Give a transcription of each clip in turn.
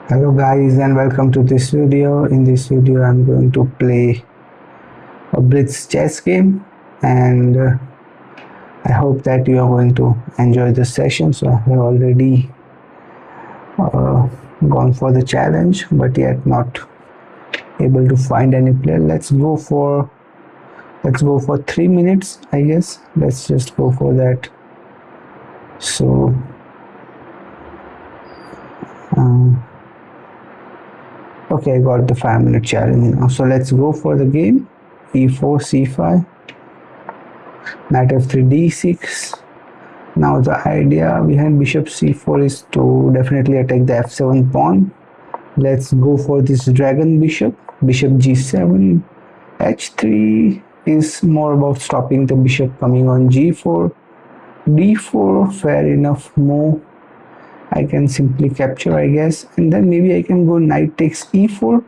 Hello guys and welcome to this video. In this video I'm going to play a blitz chess game and I hope that you are going to enjoy this session. So I have already uh, gone for the challenge but yet not able to find any player. Let's go for 3 minutes, I guess. Let's just go for that. So okay, I got the 5-minute challenge now. So let's go for the game. E4, c5, knight f3, d6. Now the idea behind bishop c4 is to definitely attack the f7 pawn. Let's go for this dragon bishop. Bishop g7, h3 is more about stopping the bishop coming on g4. d4, fair enough move. I can simply capture, I guess, and then maybe I can go knight takes e4.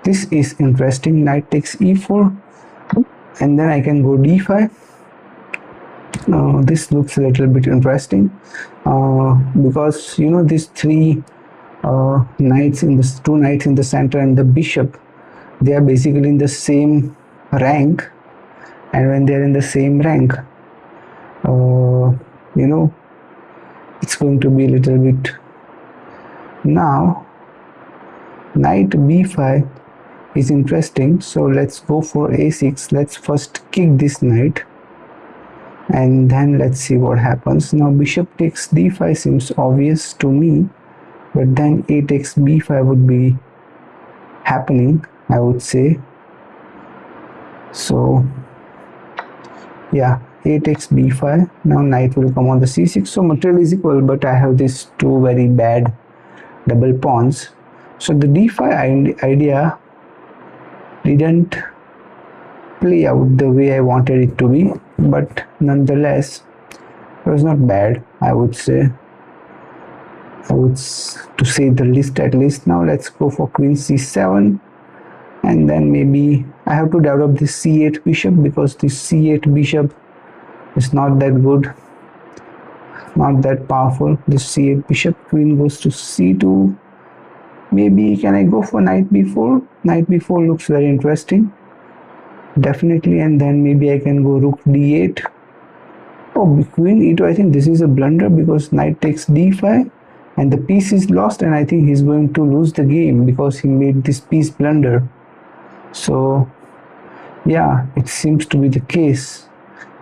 This is interesting. Knight takes e4, and then I can go d5. This looks a little bit interesting because you know these two knights in the center and the bishop, they are basically in the same rank, and when they are in the same rank, you know, it's going to be a little bit. Now knight b5 is interesting, so let's go for a6. Let's first kick this knight and then let's see what happens. Now bishop takes d5 seems obvious to me, but then a takes b5 would be happening, I would say. So yeah, a takes b5. Now knight will come on the c6. So material is equal, but I have these two very bad double pawns. So the d5 idea didn't play out the way I wanted it to be, but nonetheless it was not bad, I would say. To say the least, at least. Now let's go for queen c7, and then maybe I have to develop this c8 bishop, because this c8 bishop is not that good, not that powerful. This c8 bishop, queen goes to c2. Maybe can I go for knight b4? Knight b4 looks very interesting, definitely. And then maybe I can go rook d8. Oh, queen e2. I think this is a blunder because knight takes d5 and the piece is lost, and I think he's going to lose the game because he made this piece blunder. So yeah, it seems to be the case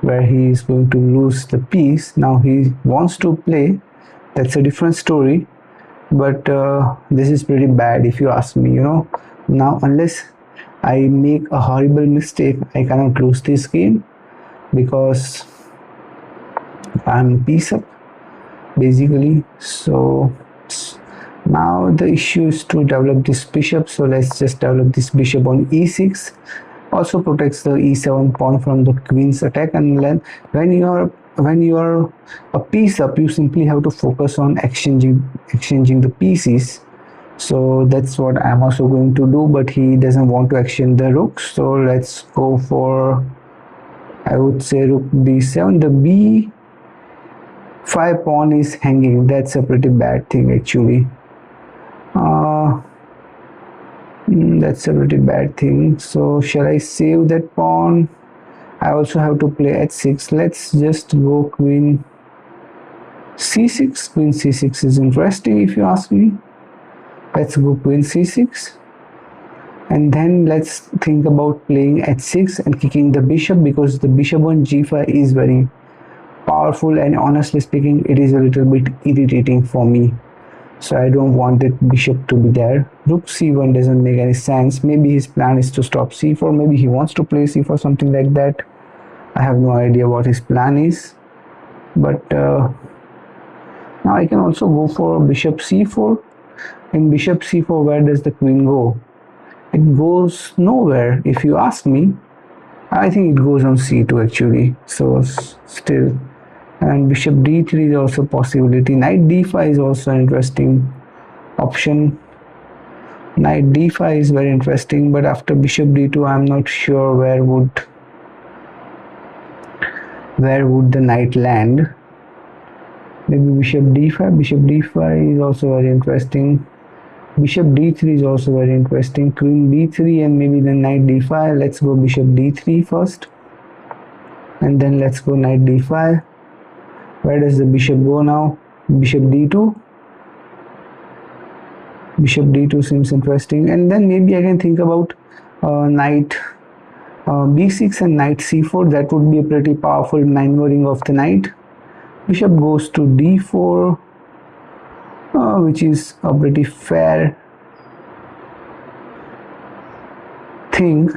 where he is going to lose the piece. Now he wants to play, that's a different story, but this is pretty bad if you ask me, you know. Now unless I make a horrible mistake, I cannot lose this game because I'm piece up basically. So now the issue is to develop this bishop. So let's just develop this bishop on e6. Also protects the e7 pawn from the queen's attack. And then when you are a piece up, you simply have to focus on exchanging the pieces. So that's what I'm also going to do, but he doesn't want to exchange the rooks. So let's go for, I would say, rook b7. The b5 pawn is hanging. That's a pretty bad thing actually. That's a pretty bad thing. So shall I save that pawn? I also have to play h6. Let's just go queen c6. Queen c6 is interesting if you ask me. Let's go queen c6, and then let's think about playing h6 and kicking the bishop, because the bishop on g5 is very powerful, and honestly speaking it is a little bit irritating for me. So I don't want that bishop to be there. Rook c1 doesn't make any sense. Maybe his plan is to stop c4. Maybe he wants to play c4, something like that. I have no idea what his plan is. But now I can also go for bishop c4. In bishop c4, where does the queen go? It goes nowhere if you ask me. I think it goes on c2 actually. So still. And bishop d3 is also a possibility. Knight d5 is also an interesting option. Knight d5 is very interesting, but after bishop d2 I'm not sure where would the knight land. Maybe bishop d5. Bishop d5 is also very interesting. Bishop d3 is also very interesting. Queen b3 and maybe then knight d5. Let's go bishop d3 first, and then let's go knight d5. Where does the bishop go now? Bishop d2. Bishop d2 seems interesting, and then maybe I can think about knight b6 and knight c4. That would be a pretty powerful maneuvering of the knight. Bishop goes to d4, which is a pretty fair thing.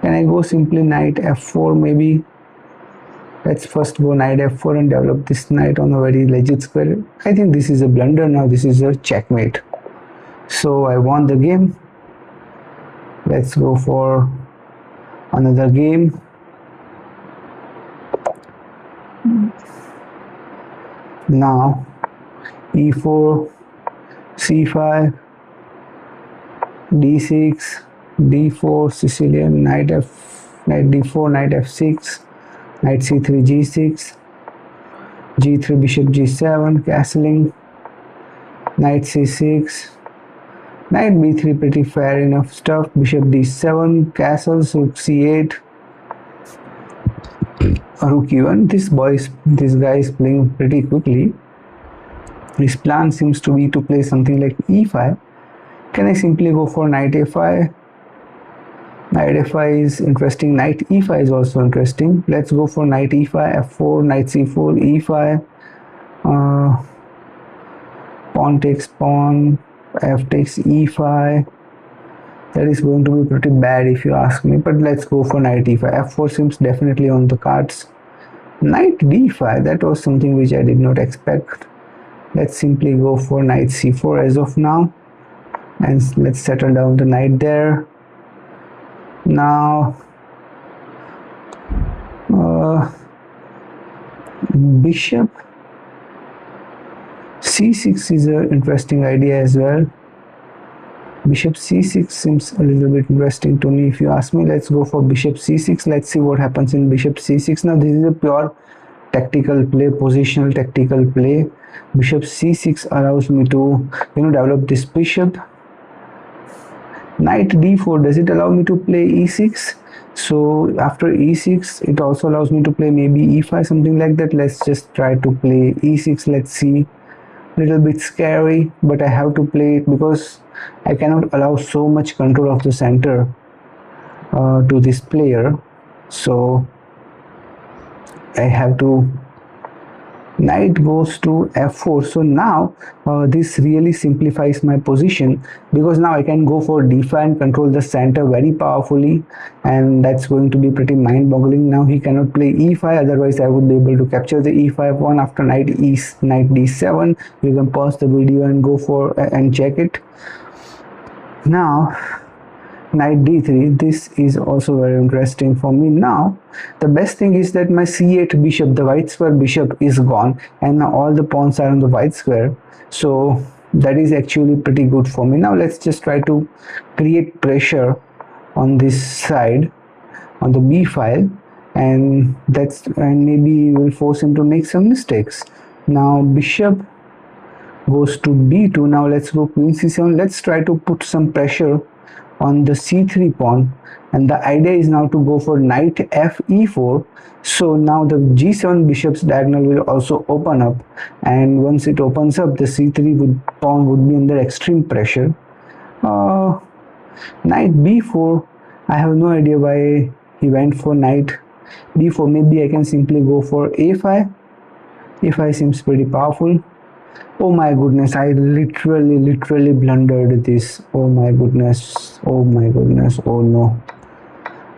Can I go simply knight f4 maybe? Let's first go knight f4 and develop this knight on a very legit square. I think this is a blunder now. This is a checkmate. So I won the game. Let's go for another game. Now e4, c5, d6, d4, Sicilian, knight d4, knight f6, knight c3, g6, g3, bishop g7, castling, knight c6, knight b3, pretty fair enough stuff. Bishop d7, castles, rook c8, rook e1. This guy is playing pretty quickly. His plan seems to be to play something like e5. Can I simply go for knight a5? Knight a5 is interesting. Knight e5 is also interesting. Let's go for knight e5, f4, knight c4, e5. Pawn takes pawn, f takes e5. That is going to be pretty bad if you ask me, but let's go for knight e5. f4 seems definitely on the cards. Knight d5, that was something which I did not expect. Let's simply go for knight c4 as of now, and let's settle down the knight there. Now bishop c6 is an interesting idea as well. Bishop c6 seems a little bit interesting to me if you ask me. Let's go for bishop c6. Let's see what happens in bishop c6. Now this is a pure tactical play, positional tactical play. Bishop c6 allows me to develop this bishop. Knight d4, does it allow me to play e6? So after e6 it also allows me to play maybe e5, something like that. Let's just try to play e6. Let's see. Little bit scary, but I have to play it because I cannot allow so much control of the center to this player. So I have to. Knight goes to f4. So now this really simplifies my position, because now I can go for d5 and control the center very powerfully, and that's going to be pretty mind-boggling. Now he cannot play e5, otherwise I would be able to capture the e5 pawn. After knight d7, you can pause the video and go for and check it. Now knight d3, this is also very interesting for me. Now the best thing is that my c8 bishop, the white square bishop, is gone, and now all the pawns are on the white square, so that is actually pretty good for me. Now let's just try to create pressure on this side, on the b file, and maybe we'll force him to make some mistakes. Now bishop goes to b2. Now let's go queen c7. Let's try to put some pressure on the c3 pawn, and the idea is now to go for knight f e4. So now the g7 bishop's diagonal will also open up, and once it opens up, the c3 pawn would be under extreme pressure. Knight b4, I have no idea why he went for knight b4. Maybe I can simply go for a5. a5 seems pretty powerful. Oh my goodness, I literally blundered this. Oh my goodness, oh no,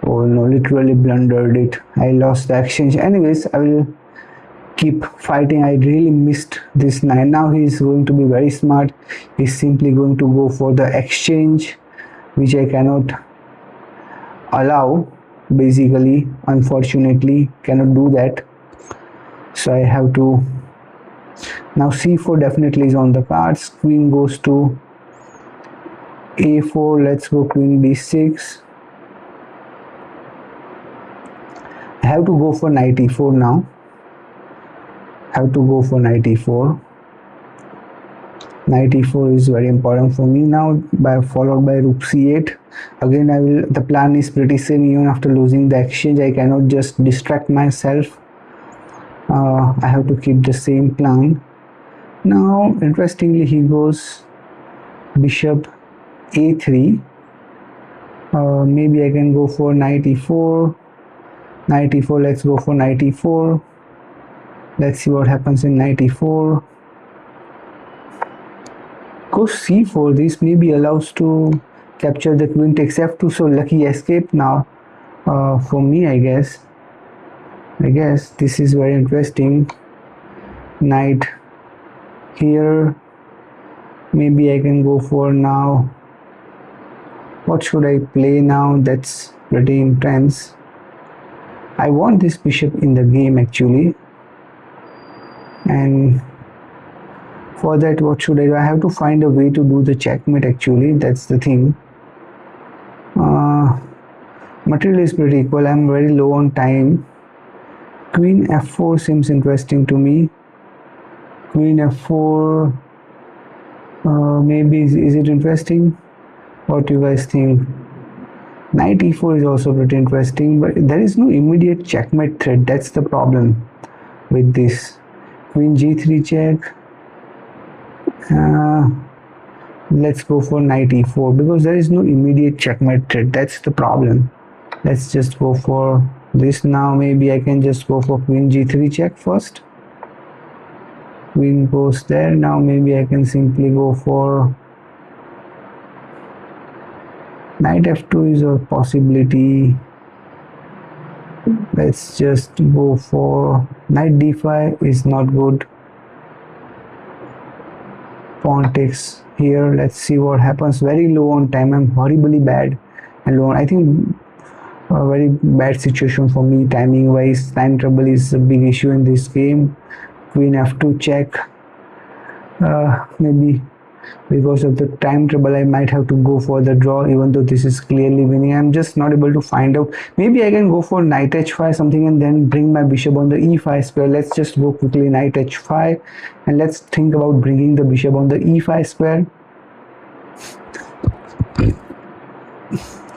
literally blundered it. I lost the exchange. Anyways, I will keep fighting. I really missed this knight. Now he is going to be very smart. He's simply going to go for the exchange, which I cannot allow. Basically, unfortunately, cannot do that. So I have to. Now c4 definitely is on the cards. Queen goes to a4. Let's go queen b6. I have to go for knight e4 now. Knight e4 is very important for me now, by followed by rook c8. Again, the plan is pretty same. Even after losing the exchange, I cannot just distract myself. I have to keep the same plan. Now interestingly, he goes bishop a3. Maybe I can go for knight e4. Knight e4, let's go for knight e4. Let's see what happens in knight e4. Goes c4. This maybe allows to capture the queen takes f2. So lucky escape now for me, I guess. This is very interesting. Knight here. Maybe I can go for now. What should I play now? That's pretty intense. I want this bishop in the game actually, and for that, what should I do? I have to find a way to do the checkmate actually. That's the thing. Material is pretty equal. I'm very low on time. Queen f4 seems interesting to me. Queen f4. Maybe is it interesting? What do you guys think? Knight e4 is also pretty interesting, but there is no immediate checkmate threat. That's the problem with this. Queen g3 check. Let's go for knight e4 because there is no immediate checkmate threat. That's the problem. Let's just go for this now. Maybe I can just go for queen g3 check first. Queen goes there. Now maybe I can simply go for knight f2 is a possibility. Let's just go for knight d5 is not good. Pawn takes here. Let's see what happens. Very low on time. I'm horribly bad and low. I think a very bad situation for me timing wise. Time trouble is a big issue in this game. Queen f2 check. Maybe because of the time trouble I might have to go for the draw, even though this is clearly winning. I'm just not able to find out. Maybe I can go for knight h5 something and then bring my bishop on the e5 square. Let's just go quickly knight h5 and let's think about bringing the bishop on the e5 square.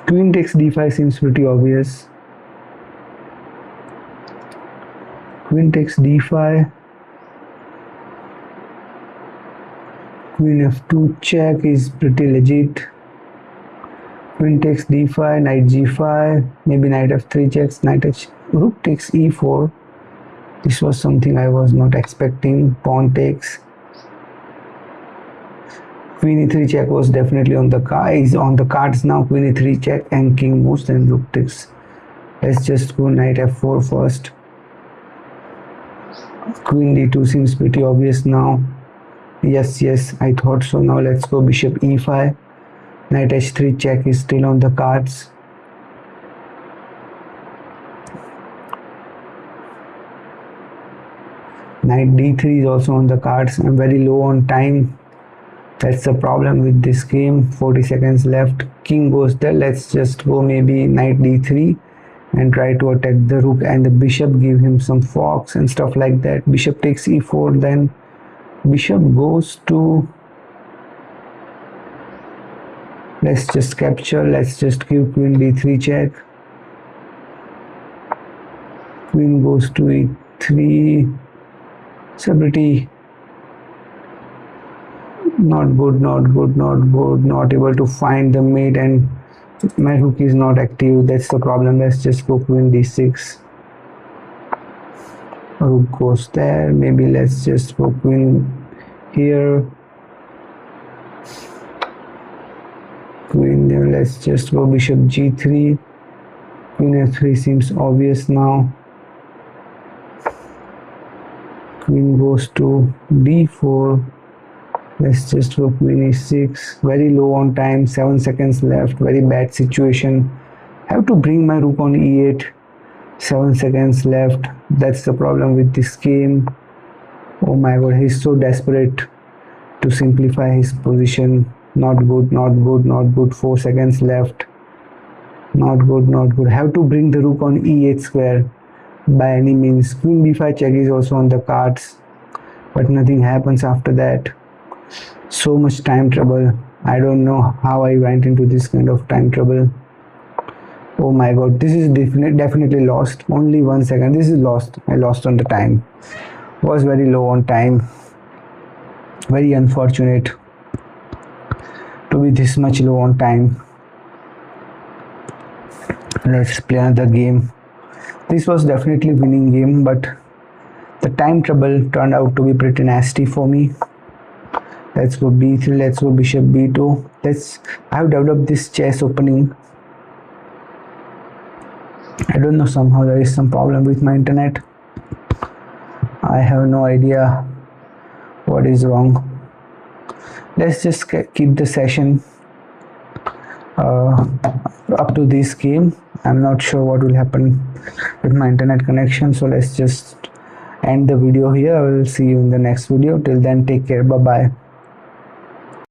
Queen takes d5 seems pretty obvious. Queen takes d5. Queen f2 check is pretty legit. Queen takes d5, knight g5, maybe knight f3 checks, rook takes e4. This was something I was not expecting. Pawn takes. Queen e3 check was definitely on the cards now. Queen e3 check and king moves, then rook takes. Let's just go knight f4 first. Queen d2 seems pretty obvious now. Yes, I thought so. Now let's go bishop e5. Knight h3 check is still on the cards. Knight d3 is also on the cards. I'm very low on time. That's the problem with this game. 40 seconds left. King goes there. Let's just go maybe knight d3 and try to attack the rook and the bishop, give him some forks and stuff like that. Bishop takes e4, then bishop goes to, let's just capture. Let's just give queen d3 check. Queen goes to e3. It's a pretty not good, not able to find the mate, and my rook is not active. That's the problem. Let's just go queen d6. Rook goes there. Maybe let's just go queen here. Queen, then let's just go bishop g3. Queen f3 seems obvious now. Queen goes to d4. Let's just go queen e6. Very low on time, 7 seconds left. Very bad situation. Have to bring my rook on e8. 7 seconds left. That's the problem with this game. Oh my god, he's so desperate to simplify his position. Not good. 4 seconds left. Not good. Have to bring the rook on e8 square by any means. Queen b5 check is also on the cards, but nothing happens after that. So much time trouble. I don't know how I went into this kind of time trouble. Oh my god, this is definitely lost. Only 1 second. This is lost. I lost on the time. Was very low on time. Very unfortunate to be this much low on time. Let's play another game. This was definitely winning game, but the time trouble turned out to be pretty nasty for me. Let's go b3. Let's go bishop b2. I have developed this chess opening. I don't know, somehow there is some problem with my internet. I have no idea what is wrong. Let's just keep the session up to this game. I'm not sure what will happen with my internet connection, so let's just end the video here. I will see you in the next video. Till then, take care. Bye bye.